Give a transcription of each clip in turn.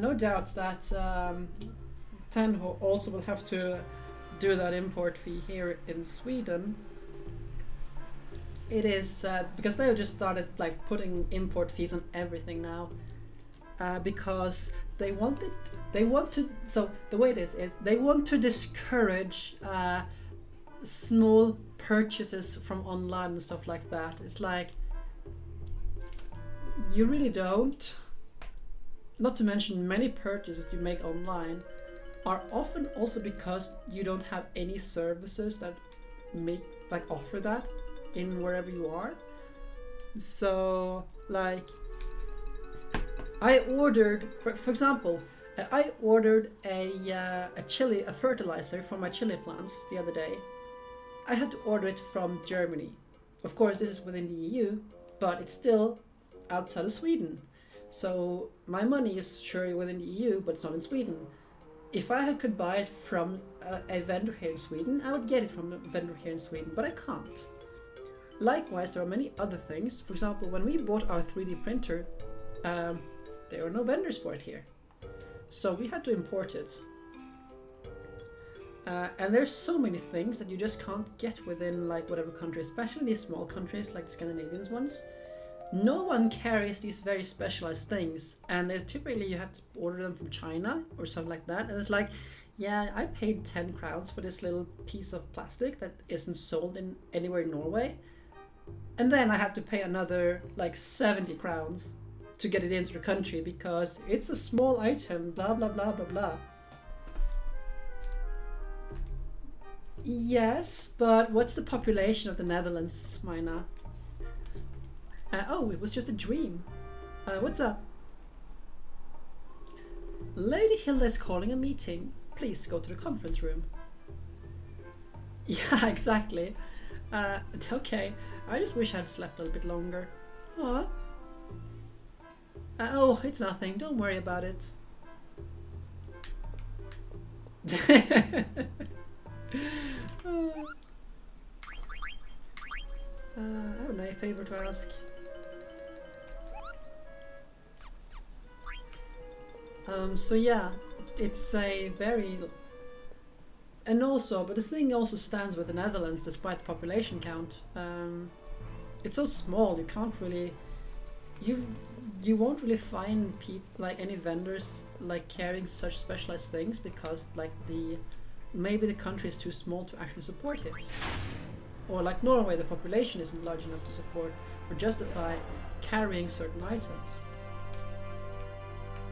No doubts that Tenho also will have to do that import fee here in Sweden. It is because they have just started like putting import fees on everything now, because they want it. They want to. So the way it is they want to discourage small purchases from online and stuff like that. It's like you really don't. Not to mention many purchases you make online are often also because you don't have any services that make like offer that in wherever you are. So like I ordered, for example, I ordered a fertilizer for my chili plants the other day. I had to order it from Germany. Of course, this is within the EU, but it's still outside of Sweden. So my money is surely within the EU, but it's not in Sweden. If I could buy it from a vendor here in Sweden, I would get it from a vendor here in Sweden, but I can't. Likewise, there are many other things. For example, when we bought our 3D printer, there were no vendors for it here. So we had to import it. And there's so many things that you just can't get within like whatever country, especially these small countries like the Scandinavian ones. No one carries these very specialized things, and they're typically you have to order them from China or something like that. And it's like, yeah, I paid 10 crowns for this little piece of plastic that isn't sold in anywhere in Norway. And then I have to pay another like 70 crowns to get it into the country because it's a small item, blah, blah, blah, blah, blah. Yes, but what's the population of the Netherlands, Mina? Oh, it was just a dream. What's up? Lady Hilda is calling a meeting. Please go to the conference room. Yeah, exactly. Okay. I just wish I'd slept a little bit longer. Huh? Oh, it's nothing. Don't worry about it. I have a favor to ask. So yeah, it's a very... And also, but the thing also stands with the Netherlands despite the population count. It's so small, you can't really... You won't really find like any vendors like carrying such specialized things because like maybe the country is too small to actually support it. Or like Norway, the population isn't large enough to support or justify carrying certain items.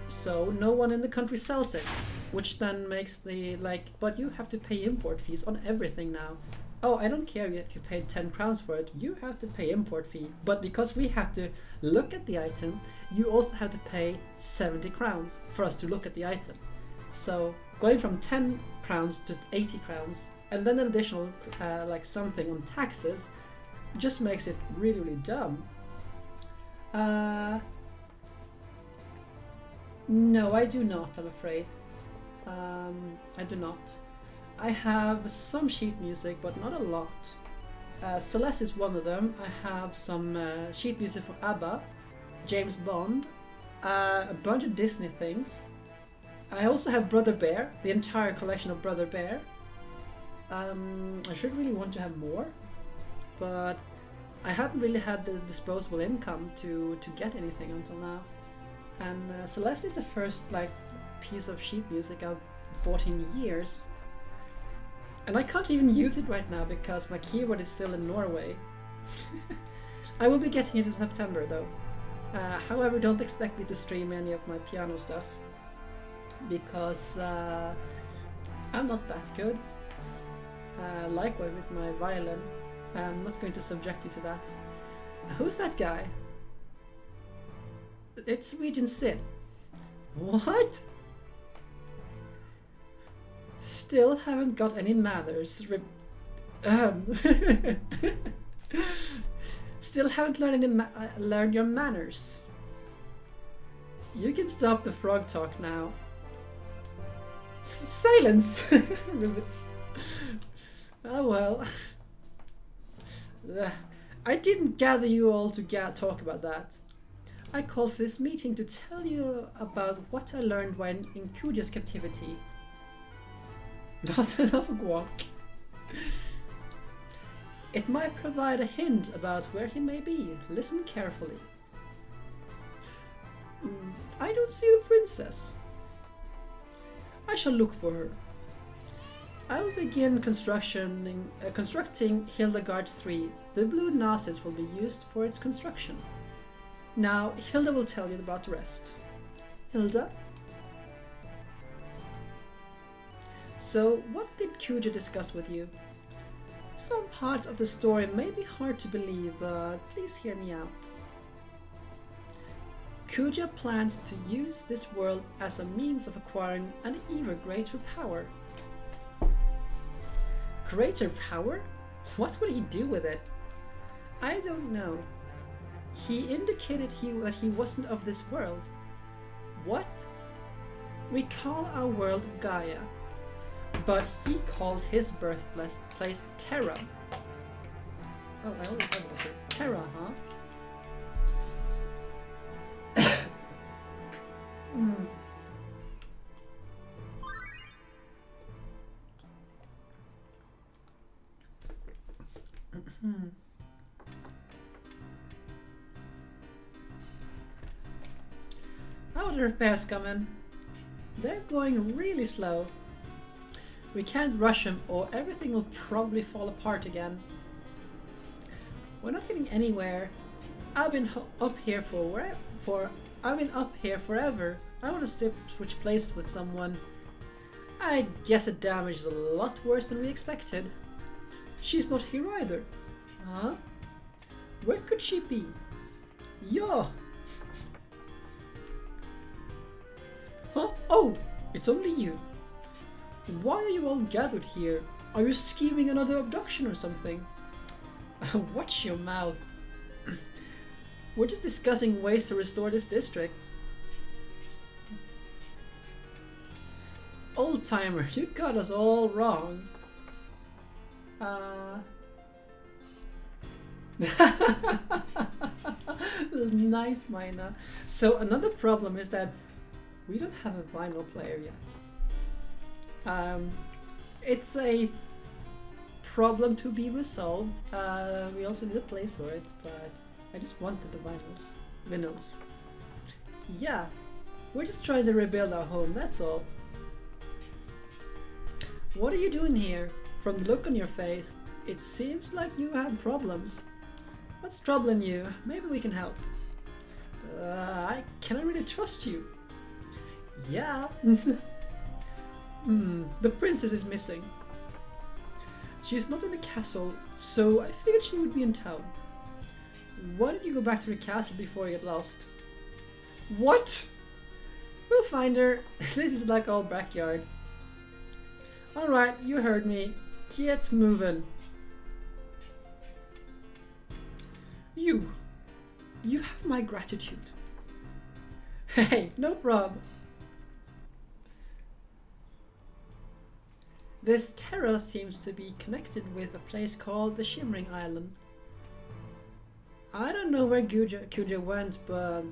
So no one in the country sells it, which then makes the but you have to pay import fees on everything now. Oh, I don't care if you paid 10 crowns for it, you have to pay import fee. But because we have to look at the item, you also have to pay 70 crowns for us to look at the item. So going from 10 crowns to 80 crowns, and then an additional something on taxes, just makes it really, really dumb. No, I do not, I'm afraid. I do not. I have some sheet music, but not a lot. Celeste is one of them. I have some sheet music for ABBA, James Bond, a bunch of Disney things. I also have Brother Bear, the entire collection of Brother Bear. I should really want to have more, but I haven't really had the disposable income to get anything until now. And Celeste is the first piece of sheet music I've bought in years. And I can't even use it right now because my keyboard is still in Norway. I will be getting it in September though. However, don't expect me to stream any of my piano stuff because I'm not that good. Likewise with my violin. I'm not going to subject you to that. Who's that guy? It's Regent Sid. What? Still haven't got any manners. Still haven't learned your manners. You can stop the frog talk now. Silence! Ribbit. Oh well. I didn't gather you all to talk about that. I called for this meeting to tell you about what I learned when in Kuja's captivity. Not enough guac. It might provide a hint about where he may be. Listen carefully. I don't see the princess. I shall look for her. I will begin constructing Hildegard 3. The blue Nazis will be used for its construction. Now, Hilda will tell you about the rest. Hilda? So, what did Kuja discuss with you? Some parts of the story may be hard to believe, but please hear me out. Kuja plans to use this world as a means of acquiring an even greater power. Greater power? What will he do with it? I don't know. He indicated that he wasn't of this world. What? We call our world Gaia, but he called his birthplace Terra. Oh, I always have it. Terra, huh? How are the repairs coming? They're going really slow. We can't rush them or everything will probably fall apart again. We're not getting anywhere. I've been up here forever. I want to switch places with someone. I guess the damage is a lot worse than we expected. She's not here either. Huh? Where could she be? Yo! Huh? Oh! It's only you. Why are you all gathered here? Are you scheming another abduction or something? Watch your mouth. We're just discussing ways to restore this district. Old timer, you got us all wrong. Nice, Mina. So another problem is that we don't have a vinyl player yet. It's a problem to be resolved. We also need a place for it, but I just wanted the vinyls. Yeah, we're just trying to rebuild our home, that's all. What are you doing here? From the look on your face, it seems like you have problems. What's troubling you? Maybe we can help. Can I really trust you? Yeah. The princess is missing. She's not in the castle, so I figured she would be in town. Why don't you go back to the castle before you get lost? What? We'll find her. This is like our backyard. Alright, you heard me. Get moving. You have my gratitude. Hey, no problem. This Terra seems to be connected with a place called the Shimmering Island. I don't know where Kuja went, but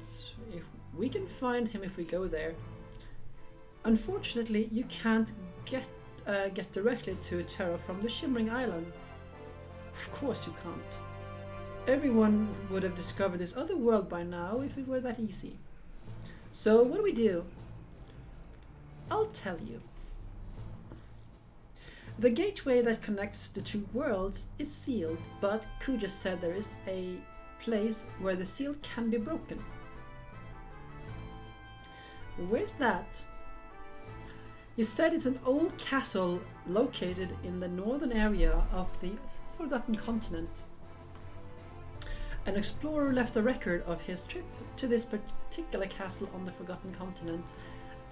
if we can find him if we go there. Unfortunately, you can't get directly to Terra from the Shimmering Island. Of course you can't. Everyone would have discovered this other world by now if it were that easy. So what do we do? I'll tell you. The gateway that connects the two worlds is sealed, but Kuja said there is a place where the seal can be broken. Where's that? He said it's an old castle located in the northern area of the Forgotten Continent. An explorer left a record of his trip to this particular castle on the Forgotten Continent.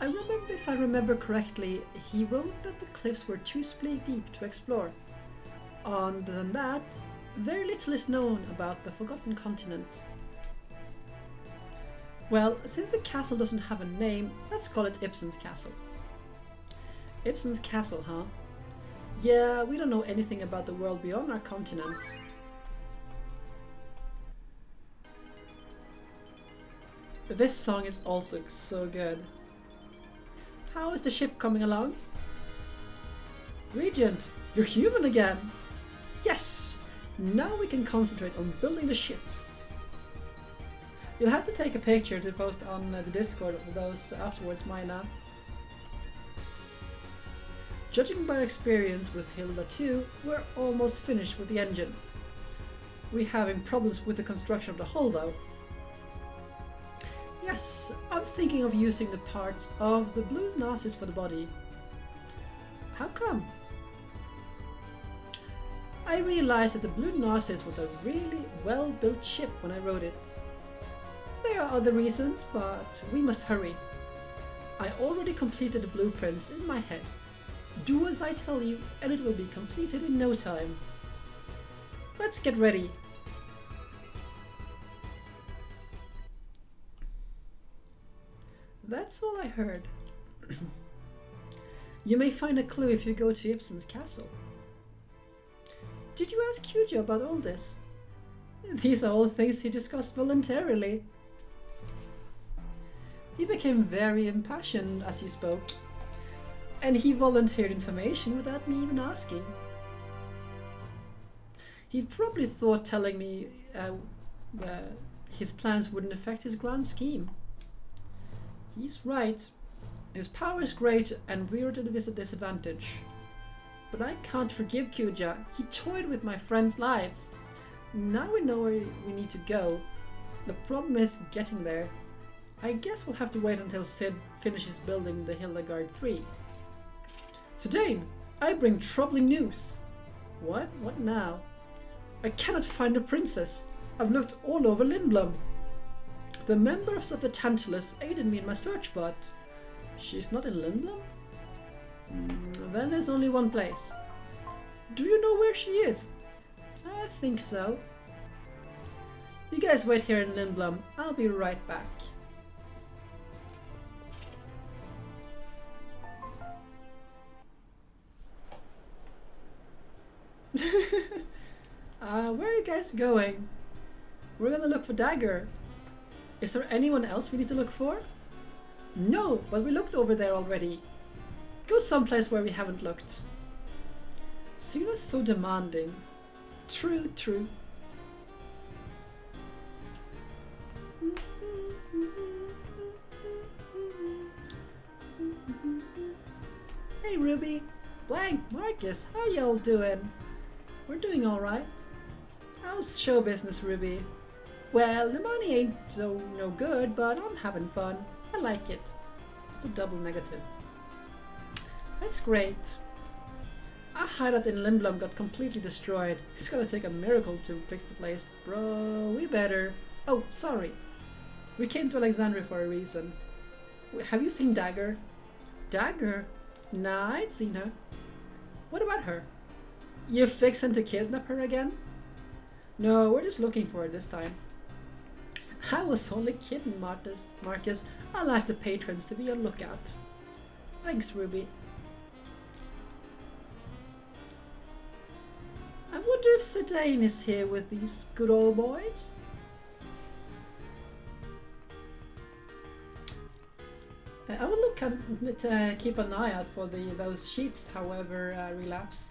If I remember correctly, he wrote that the cliffs were too split deep to explore. Other than that, very little is known about the Forgotten Continent. Well, since the castle doesn't have a name, let's call it Ibsen's Castle. Ibsen's Castle, huh? Yeah, we don't know anything about the world beyond our continent. This song is also so good. How is the ship coming along? Regent, you're human again! Yes! Now we can concentrate on building the ship. You'll have to take a picture to post on the Discord of those afterwards, Mina. Judging by our experience with Hilda 2, we're almost finished with the engine. We're having problems with the construction of the hull though. Yes, I'm thinking of using the parts of the blue Nazis for the body. How come? I realized that the blue Nazis was a really well-built ship when I wrote it. There are other reasons, but we must hurry. I already completed the blueprints in my head. Do as I tell you, and it will be completed in no time. Let's get ready. That's all I heard. You may find a clue if you go to Ibsen's castle. Did you ask Kuja about all this? These are all things he discussed voluntarily. He became very impassioned as he spoke, and he volunteered information without me even asking. He probably thought telling me his plans wouldn't affect his grand scheme. He's right. His power is great and we're at a disadvantage. But I can't forgive Kuja. He toyed with my friends' lives. Now we know where we need to go. The problem is getting there. I guess we'll have to wait until Sid finishes building the Hildegard 3. Zidane, I bring troubling news. What? What now? I cannot find the princess. I've looked all over Lindblom. The members of the Tantalus aided me in my search, but she's not in Lindblom? Then there's only one place. Do you know where she is? I think so. You guys wait here in Lindblom. I'll be right back. Where are you guys going? We're gonna look for Dagger. Is there anyone else we need to look for? No, but we looked over there already. Go someplace where we haven't looked. Suna's so demanding. True, true. Hey Ruby, Blank, Marcus, how y'all doing? We're doing alright. How's show business, Ruby? Well, the money ain't so no good, but I'm having fun. I like it. It's a double negative. That's great. Our hideout in Lindblom got completely destroyed. It's gonna take a miracle to fix the place. Bro, we better... Oh, sorry. We came to Alexandria for a reason. Have you seen Dagger? Dagger? Nah, I'd seen her. What about her? You fixing to kidnap her again? No, we're just looking for her this time. I was only kidding, Marcus. I'll ask the patrons to be on lookout. Thanks, Ruby. I wonder if Zidane is here with these good old boys? I will look and keep an eye out for those sheets, however, relapse.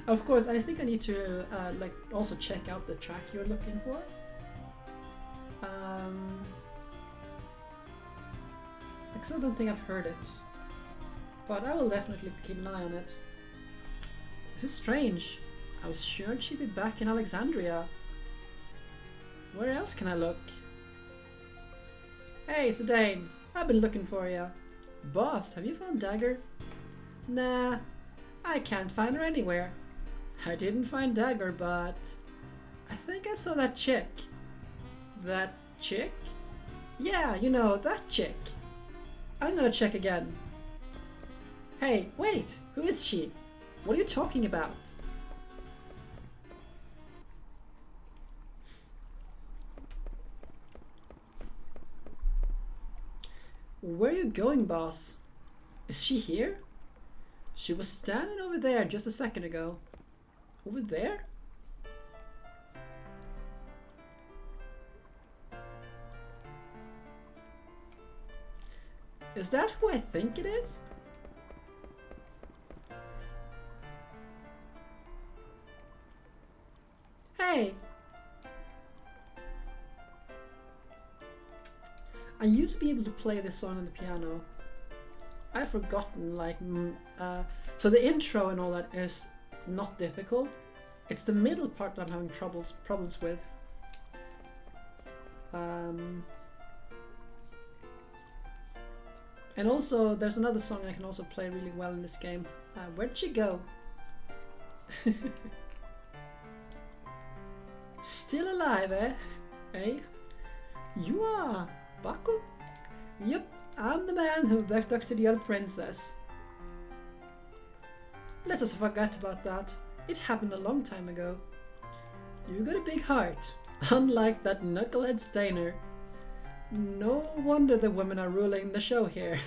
Of course, I think I need to like also check out the track you're looking for. Because I don't think I've heard it, but I will definitely keep an eye on it. This is strange. I was sure she'd be back in Alexandria. Where else can I look? Hey, Zidane, I've been looking for you. Boss, have you found Dagger? Nah, I can't find her anywhere. I didn't find Dagger, but I think I saw that chick. That chick? Yeah, you know, that chick. I'm gonna check again. Hey, wait, who is she? What are you talking about? Where are you going, boss? Is she here? She was standing over there just a second ago. Over there? Is that who I think it is? Hey! I used to be able to play this song on the piano. I've forgotten, like, so the intro and all that is not difficult. It's the middle part that I'm having problems with. And also, there's another song I can also play really well in this game. Where'd she go? Still alive, eh? Eh? You are, Baku? Yep, I'm the man who abducted the other princess. Let us forget about that. It happened a long time ago. You got a big heart, unlike that knucklehead Steiner. No wonder the women are ruling the show here.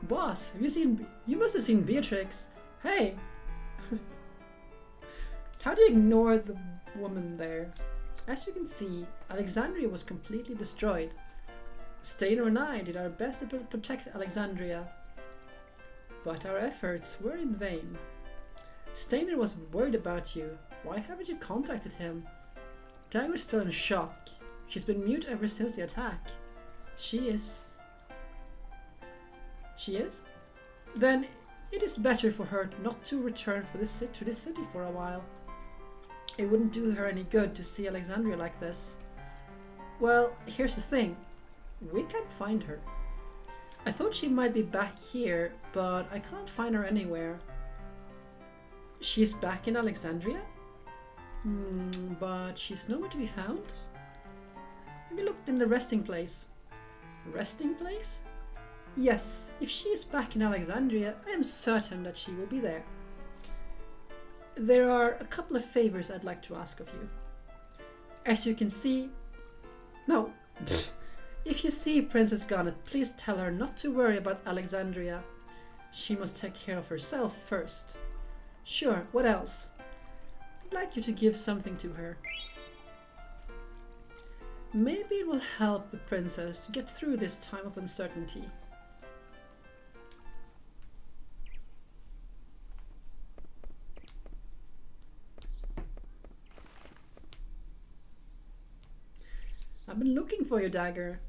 Boss, you must have seen Beatrix. Hey! How do you ignore the woman there? As you can see, Alexandria was completely destroyed. Steiner and I did our best to protect Alexandria, but our efforts were in vain. Steiner was worried about you. Why haven't you contacted him? Dagger's still in shock. She's been mute ever since the attack. She is? Then it is better for her not to return to this city for a while. It wouldn't do her any good to see Alexandria like this. Well, here's the thing. We can't find her. I thought she might be back here, but I can't find her anywhere. She's back in Alexandria? But she's nowhere to be found? Have you looked in the resting place? Resting place? Yes, if she is back in Alexandria, I am certain that she will be there. There are a couple of favors I'd like to ask of you. As you can see... No. If you see Princess Garnet, please tell her not to worry about Alexandria. She must take care of herself first. Sure, what else? I'd like you to give something to her. Maybe it will help the princess to get through this time of uncertainty. I've been looking for your dagger.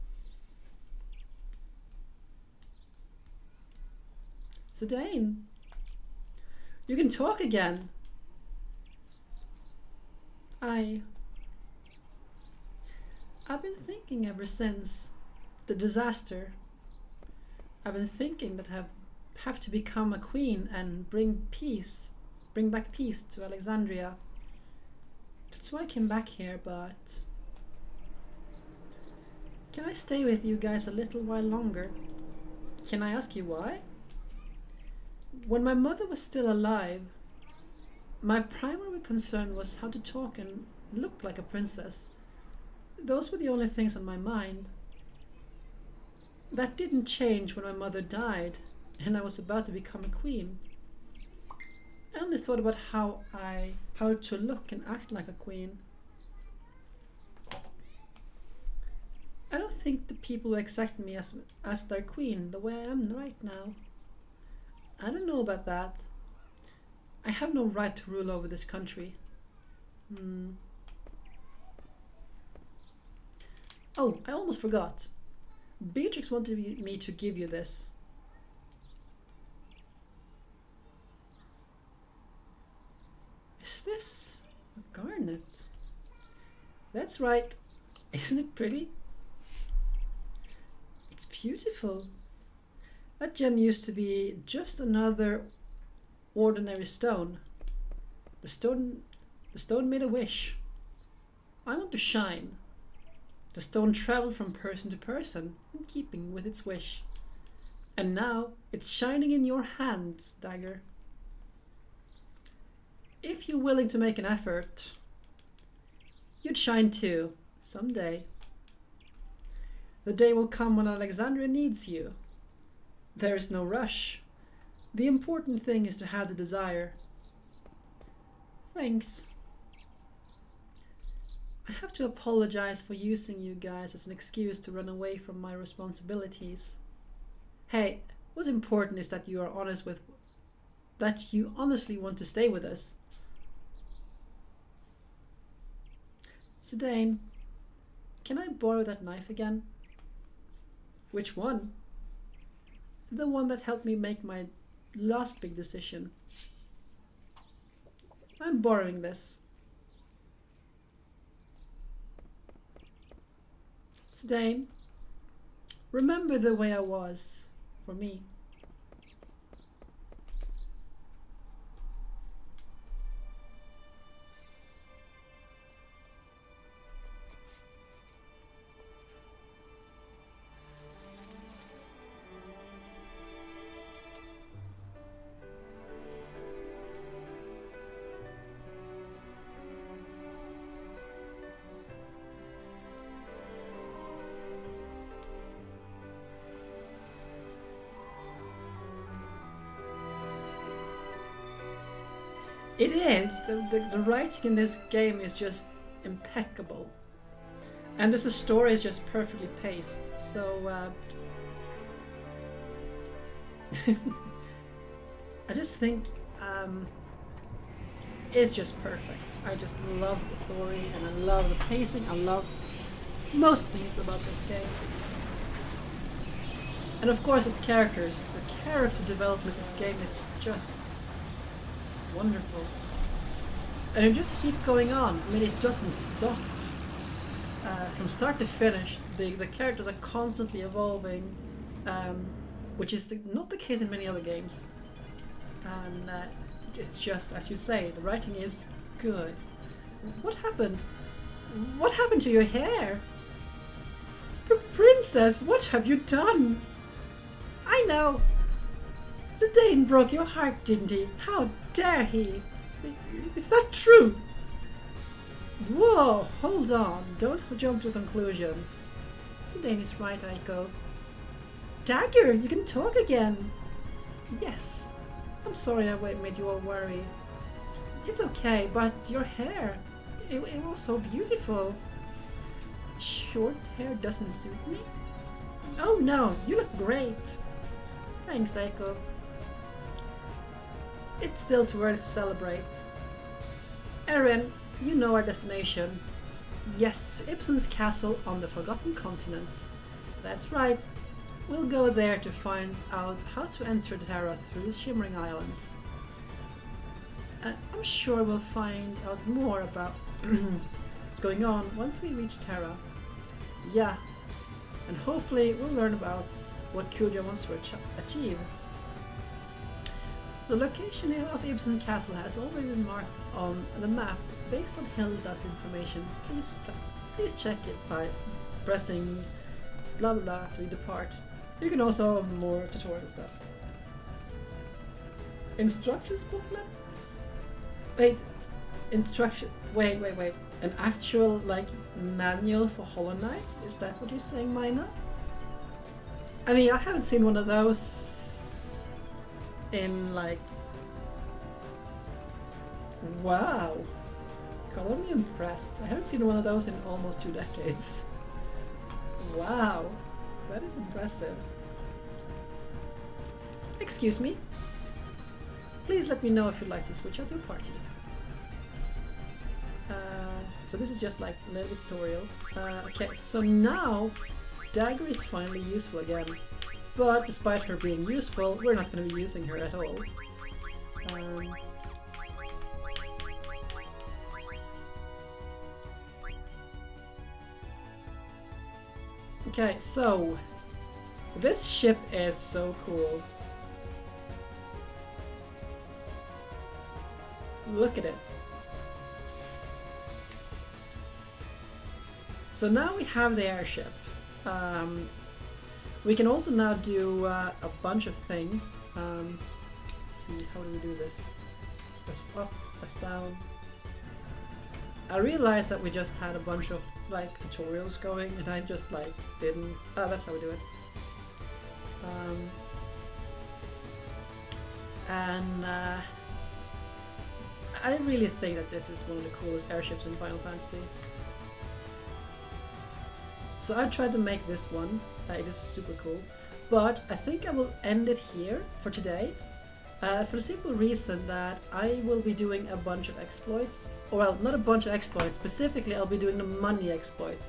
Zidane, you can talk again. I've been thinking ever since the disaster. I've been thinking that I have to become a queen and bring back peace to Alexandria. That's why I came back here, but... Can I stay with you guys a little while longer? Can I ask you why? When my mother was still alive, my primary concern was how to talk and look like a princess. Those were the only things on my mind. That didn't change when my mother died and I was about to become a queen. I only thought about how to look and act like a queen. I don't think the people will accept me as their queen the way I am right now. I don't know about that. I have no right to rule over this country. Oh, I almost forgot. Beatrix wanted me to give you this. Is this a garnet? That's right. Isn't it pretty? It's beautiful. That gem used to be just another ordinary stone. The stone made a wish. I want to shine. The stone traveled from person to person in keeping with its wish. And now it's shining in your hands, Dagger. If you're willing to make an effort, you'd shine too, someday. The day will come when Alexandria needs you. There is no rush. The important thing is to have the desire. Thanks. I have to apologize for using you guys as an excuse to run away from my responsibilities. Hey, what's important is that you are honest with that you honestly want to stay with us. Zidane, can I borrow that knife again? Which one? The one that helped me make my last big decision. I'm borrowing this. Zidane, remember the way I was for me. It is. The writing in this game is just impeccable. And the story is just perfectly paced. So, I just think it's just perfect. I just love the story and I love the pacing. I love most things about this game. And of course, its characters. The character development in this game is just wonderful. And it just keeps going on. I mean, it doesn't stop. From start to finish, the characters are constantly evolving, which is not the case in many other games. And it's just, as you say, the writing is good. What happened? What happened to your hair? Princess, what have you done? I know. Zidane broke your heart, didn't he? How dare he? Is that true? Whoa, hold on. Don't jump to conclusions. Zidane is right, Aiko. Dagger, you can talk again. Yes. I'm sorry I made you all worry. It's okay, but your hair, it was so beautiful. Short hair doesn't suit me? Oh no, you look great. Thanks, Aiko. It's still too early to celebrate. Errand, you know our destination. Yes, Ibsen's castle on the Forgotten Continent. That's right. We'll go there to find out how to enter Terra through the Shimmering Islands. I'm sure we'll find out more about what's going on once we reach Terra. Yeah, and hopefully we'll learn about what Kuja wants to achieve. The location of Ibsen Castle has already been marked on the map based on Hilda's information. Please check it by pressing blah blah blah to depart. You can also have more tutorial stuff. Instructions booklet? Wait, wait. An actual, like, manual for Hollow Knight? Is that what you're saying, Mina? I mean, I haven't seen one of those in, like... Wow. Color me impressed. I haven't seen one of those in almost 2 decades. Wow. That is impressive. Excuse me. Please let me know if you'd like to switch out your party. So this is just like a little tutorial. Okay, so now Dagger is finally useful again. But despite her being useful, we're not going to be using her at all. Okay, so this ship is so cool. Look at it. So now we have the airship. We can also now do a bunch of things. Let's see, how do we do this? That's up, that's down. I realized that we just had a bunch of like tutorials going and I just like didn't... Oh, that's how we do it. I really think that this is one of the coolest airships in Final Fantasy. So I tried to make this one. It is super cool. But I think I will end it here for today. For the simple reason that I will be doing a bunch of exploits. Well, not a bunch of exploits. Specifically, I'll be doing the money exploit.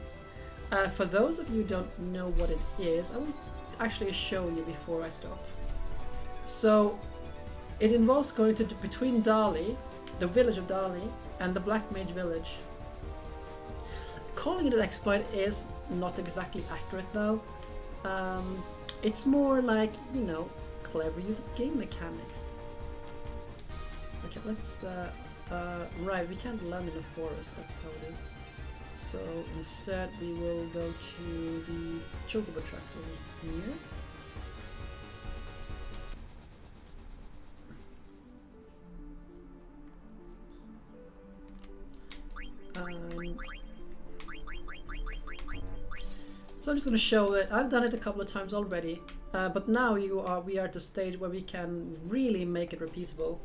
For those of you who don't know what it is, I will actually show you before I stop. So it involves going to between Dali, the village of Dali, and the Black Mage village. Calling it an exploit is not exactly accurate though. It's more like, you know, clever use of game mechanics. Okay, let's right, we can't land in a forest, that's how it is. So instead we will go to the chocobo tracks over here. So I'm just going to show it. I've done it a couple of times already, but now we are at the stage where we can really make it repeatable.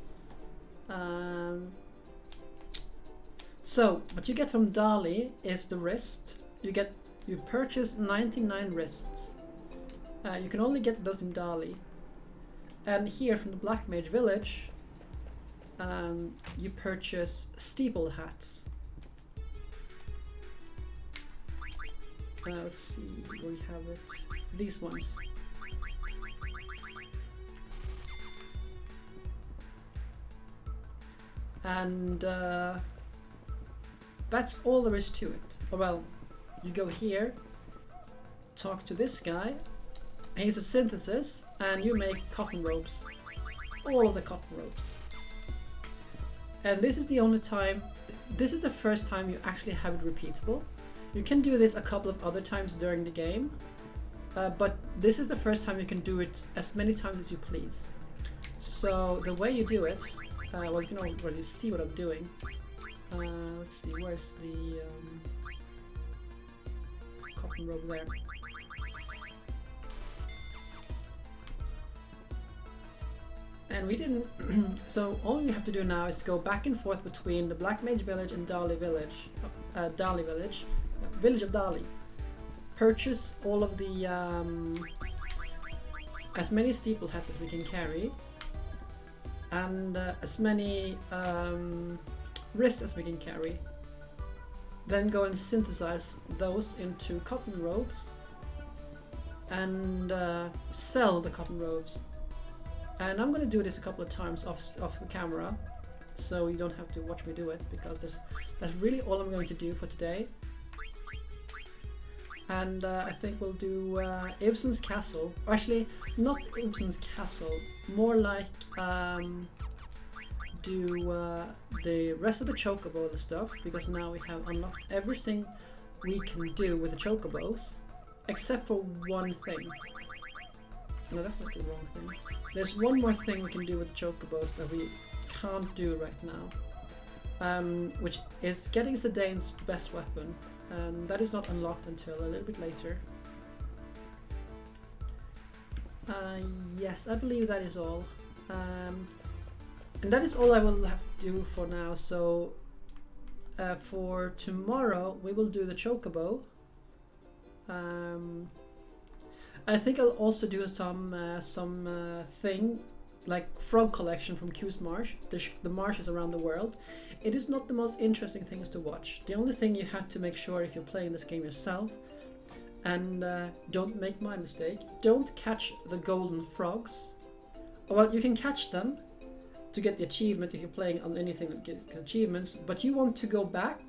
So what you get from Dali is the wrist. You purchase 99 wrists. You can only get those in Dali. And here from the Black Mage village, you purchase steeple hats. Let's see where we have it. These ones. And that's all there is to it. Well, you go here, talk to this guy. He's a synthesis, and you make cotton robes. All of the cotton robes. And this is the only time, this is the first time you actually have it repeatable. You can do this a couple of other times during the game, but this is the first time you can do it as many times as you please. So the way you do it, well, you can already see what I'm doing. Let's see, where's the cotton robe there? And we didn't, so all you have to do now is go back and forth between the Black Mage village and Dali village, village of Dali. Purchase all of the, as many steeple hats as we can carry, and as many wrists as we can carry. Then go and synthesize those into cotton robes, and sell the cotton robes. And I'm going to do this a couple of times off the camera, so you don't have to watch me do it, because that's really all I'm going to do for today. And I think we'll do Ibsen's Castle. Actually, not Ibsen's Castle, more like do the rest of the chocobo stuff, because now we have unlocked everything we can do with the chocobos, except for one thing. No, that's not the wrong thing. There's one more thing we can do with the chocobos that we can't do right now, which is getting Zidane's best weapon. That is not unlocked until a little bit later. Yes, I believe that is all. And that is all I will have to do for now. So for tomorrow we will do the chocobo. I think I'll also do some thing like frog collection from Q's Marsh, the marshes around the world. It is not the most interesting things to watch. The only thing you have to make sure if you're playing this game yourself, and don't make my mistake, don't catch the golden frogs. Well, you can catch them to get the achievement if you're playing on anything that gets achievements, but you want to go back.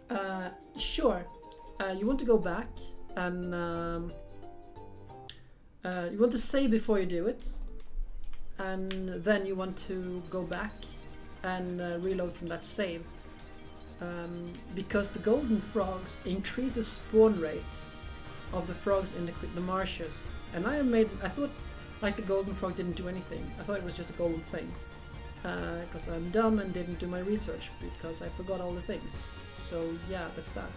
You want to go back and you want to save before you do it, and then you want to go back and reload from that save, because the golden frogs increase the spawn rate of the frogs in the marshes. And I thought like the golden frog didn't do anything. I thought it was just a golden thing, because I'm dumb and didn't do my research, because I forgot all the things. So yeah, that's that.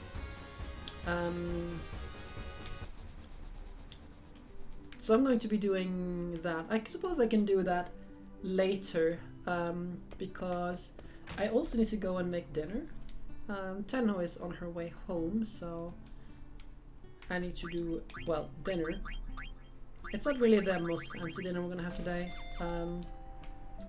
So I'm going to be doing that. I suppose I can do that later, because I also need to go and make dinner. Tenno is on her way home, so I need to do, well, dinner. It's not really the most fancy dinner we're gonna have today.